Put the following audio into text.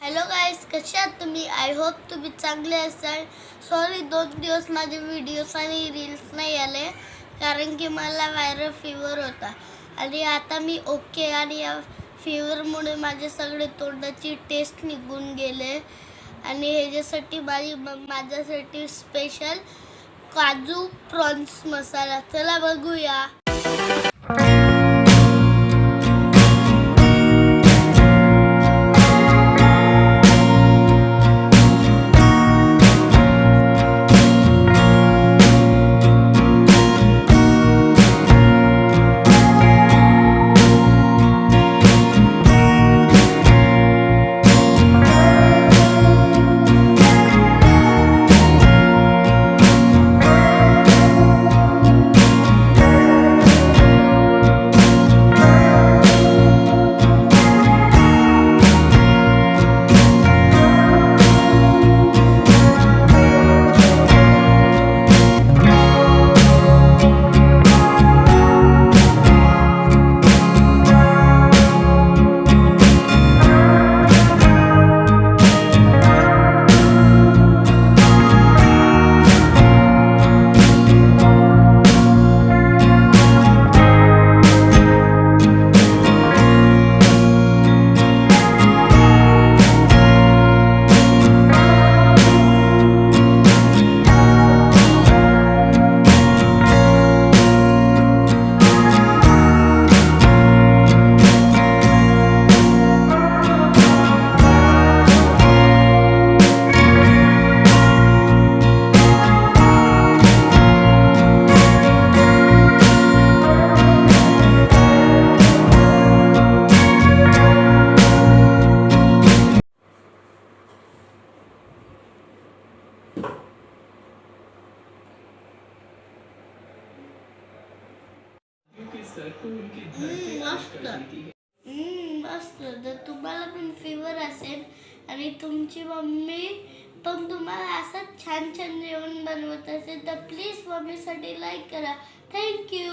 Hello गाईस, कसे आहात तुम्ही? आय होप तुम्ही चांगले असाल. सॉरी 2 दिवस माझे व्हिडिओज आणि रील्स नाही आले कारण की मला व्हायरल फीवर होता आणि आता मी ओके. आणि या फीवरमुळे माझे सगळे तोंडाची टेस्ट निघून गेले आणि ह्याच्यासाठी माझ्यासाठी स्पेशल काजू प्रॉन्स मसाला. चला बघूया. मस्त. मस्त. जर तुम्हाला पण फीवर असेल आणि तुमची मम्मी पण तुम्हाला असं छान छान जेवण बनवत असेल तर प्लीज मम्मीसाठी लाईक करा. थँक्यू.